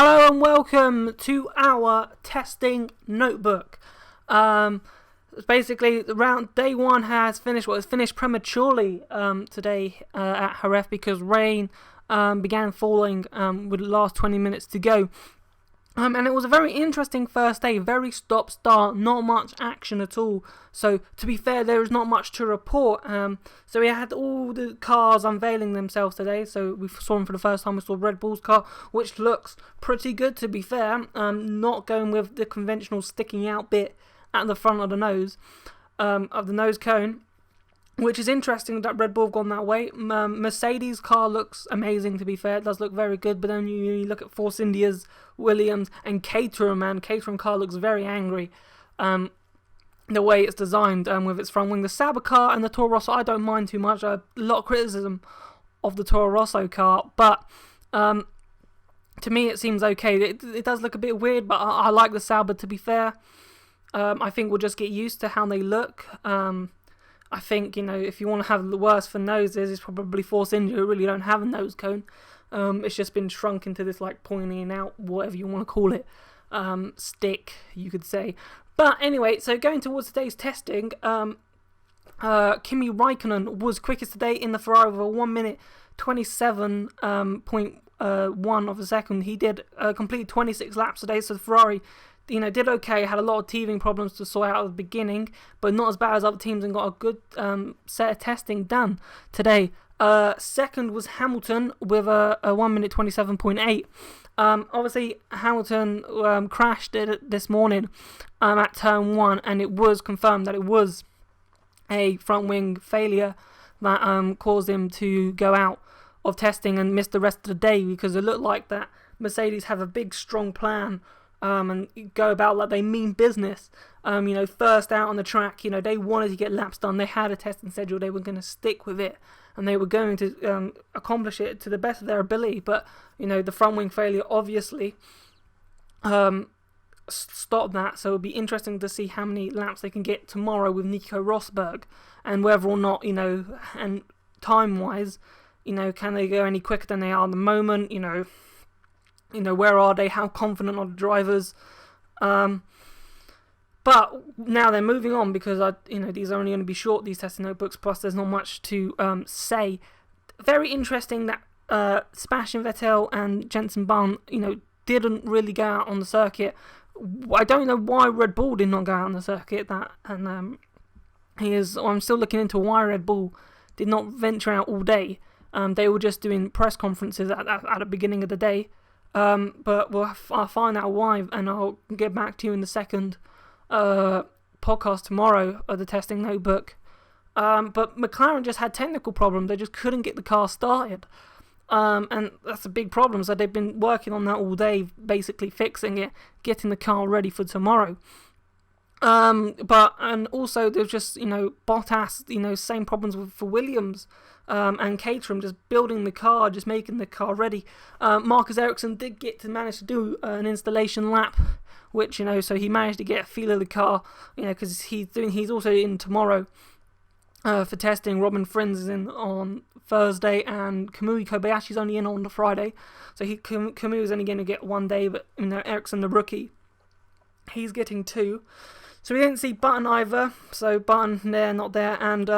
Hello and welcome to our testing notebook. Basically, round day one has finished. Well, it's finished prematurely today at Jerez because rain began falling with the last 20 minutes to go. And it was a very interesting first day, very stop-start, not much action at all. So, to be fair, there is not much to report. So we had all the cars unveiling themselves today. So we saw them for the first time. We saw Red Bull's car, which looks pretty good, to be fair. Not going with the conventional sticking out bit at the front of the nose cone. Which is interesting that Red Bull have gone that way. Mercedes' car looks amazing, to be fair. It does look very good, but then you look at Force India's, Williams, and Caterham, man. Caterham car looks very angry. The way it's designed with its front wing. The Sauber car and the Toro Rosso, I don't mind too much. A lot of criticism of the Toro Rosso car, but to me it seems okay. It does look a bit weird, but I like the Sauber, to be fair. I think we'll just get used to how they look. I think, if you want to have the worst for noses, it's probably Force India who really don't have a nose cone. It's just been shrunk into this pointing out, whatever you want to call it, stick, you could say. But anyway, so going towards today's testing, Kimi Raikkonen was quickest today in the Ferrari with a 1 minute 27.1 of a second. He did complete 26 laps today, so the Ferrari did okay, had a lot of teething problems to sort out at the beginning, but not as bad as other teams, and got a good set of testing done today. Second was Hamilton with a 1 minute 27.8. Obviously, Hamilton crashed it this morning at turn 1, and it was confirmed that it was a front wing failure that caused him to go out of testing and miss the rest of the day, because it looked like that Mercedes have a big, strong plan and go about like they mean business. First out on the track, they wanted to get laps done. They had a testing schedule. They were going to stick with it, and they were going to accomplish it to the best of their ability. But the front wing failure obviously stopped that. So it'll be interesting to see how many laps they can get tomorrow with Nico Rosberg, and whether or not and time wise, can they go any quicker than they are at the moment? Where are they? How confident are the drivers? But now they're moving on, because these are only going to be short, these testing notebooks. Plus, there's not much to say. Very interesting that Sebastian Vettel and Jenson Button, didn't really go out on the circuit. I don't know why Red Bull did not go out on the circuit. I'm still looking into why Red Bull did not venture out all day. They were just doing press conferences at the beginning of the day. But I'll find out why, and I'll get back to you in the second podcast tomorrow of the testing notebook. But McLaren just had technical problems. They just couldn't get the car started. And that's a big problem. So they've been working on that all day, basically fixing it, getting the car ready for tomorrow. And also there's just, Bottas, same problems for Williams, and Caterham, just building the car, just making the car ready. Marcus Ericsson did manage to do an installation lap, which, so he managed to get a feel of the car, because he's also in tomorrow, for testing. Robin Frins is in on Thursday, and Kamui Kobayashi's only in on the Friday. So Kamui is only going to get 1 day, but, Ericsson, the rookie, he's getting 2. So we didn't see Button either. So Button there, not there. And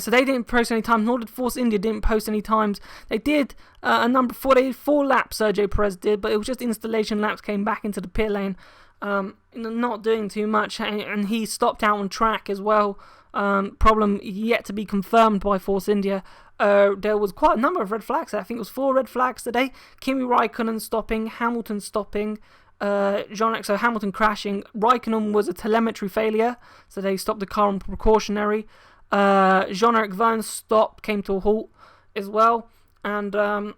so they didn't post any times, nor did Force India didn't post any times. They did they did 4 laps, Sergio Perez did, but it was just installation laps, came back into the pit lane. Not doing too much, and he stopped out on track as well. Problem yet to be confirmed by Force India. There was quite a number of red flags. I think it was 4 red flags today. Kimi Raikkonen stopping, Hamilton stopping, so Hamilton crashing. Raikkonen was a telemetry failure, so they stopped the car on precautionary. Jean-Eric Verne stopped, came to a halt as well, and I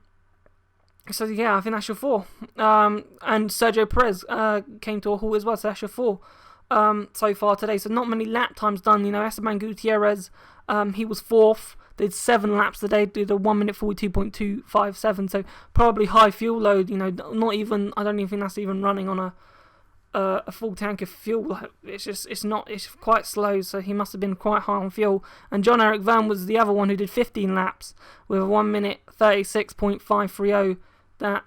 think that's your 4. And Sergio Perez came to a halt as well, so that's your 4 so far today. So not many lap times done. Esteban Gutierrez, he was 4th, did 7 laps today, did a 1 minute 42.257, so probably high fuel load. Not even, I don't even think that's even running on a full tank of fuel. It's quite slow, so he must have been quite high on fuel. And Jean-Eric Verne was the other one who did 15 laps with a 1 minute 36.530. That,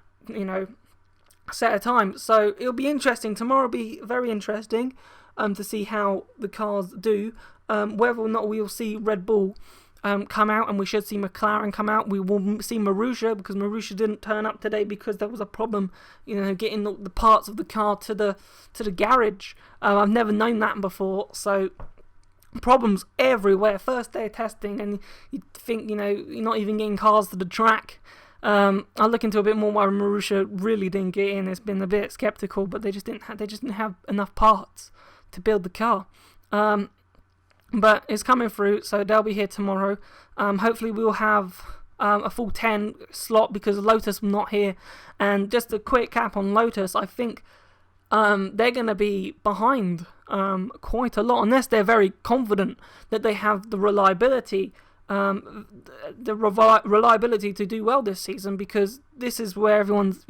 set of time. So it'll be interesting. Tomorrow will be very interesting to see how the cars do. Whether or not we'll see Red Bull come out, and we should see McLaren come out. We will see Marussia, because Marussia didn't turn up today because there was a problem, getting the parts of the car to the garage. I've never known that before, so problems everywhere. First day of testing, and you think you're not even getting cars to the track. I'll look into a bit more why Marussia really didn't get in. It's been a bit skeptical, but they just didn't have enough parts to build the car. But it's coming through, so they'll be here tomorrow. Hopefully we'll have a full 10 slot, because Lotus not here. And just a quick cap on Lotus, I think they're going to be behind quite a lot, unless they're very confident that they have the reliability to do well this season, because this is where everyone's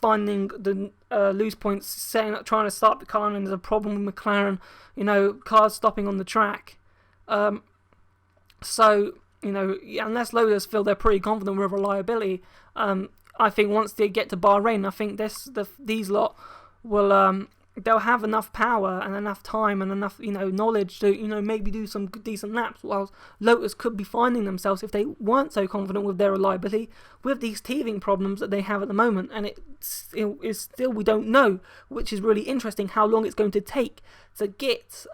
finding the loose points, trying to start the car, and there's a problem with McLaren, cars stopping on the track. So unless Lotus feel they're pretty confident with reliability, I think once they get to Bahrain, I think these lot will they'll have enough power and enough time and enough knowledge to maybe do some decent laps, whilst Lotus could be finding themselves, if they weren't so confident with their reliability, with these teething problems that they have at the moment. And it is still, we don't know, which is really interesting, how long it's going to take to get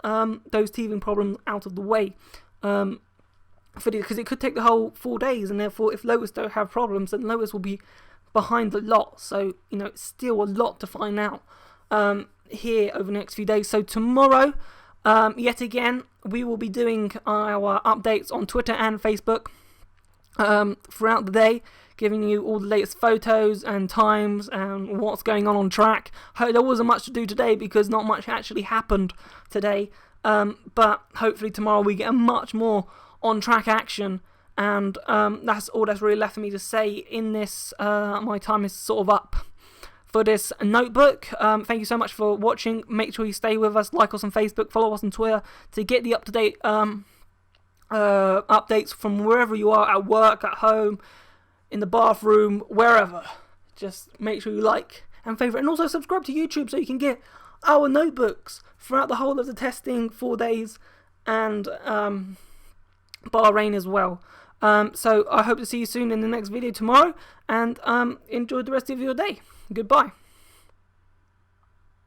those teething problems out of the way, because it could take the whole 4 days, and therefore if Lotus don't have problems, then Lotus will be behind the lot. So it's still a lot to find out here over the next few days. So tomorrow, yet again, we will be doing our updates on Twitter and Facebook throughout the day, giving you all the latest photos and times and what's going on track. There wasn't much to do today because not much actually happened today, but hopefully tomorrow we get a much more on track action. And that's all that's really left for me to say in this. My time is sort of up for this notebook. Thank you so much for watching. Make sure you stay with us, like us on Facebook, follow us on Twitter to get the up-to-date updates from wherever you are, at work, at home, in the bathroom, wherever. Just make sure you like and favourite, and also subscribe to YouTube so you can get our notebooks throughout the whole of the testing 4 days, and Bahrain as well. So I hope to see you soon in the next video tomorrow, and enjoy the rest of your day. Goodbye.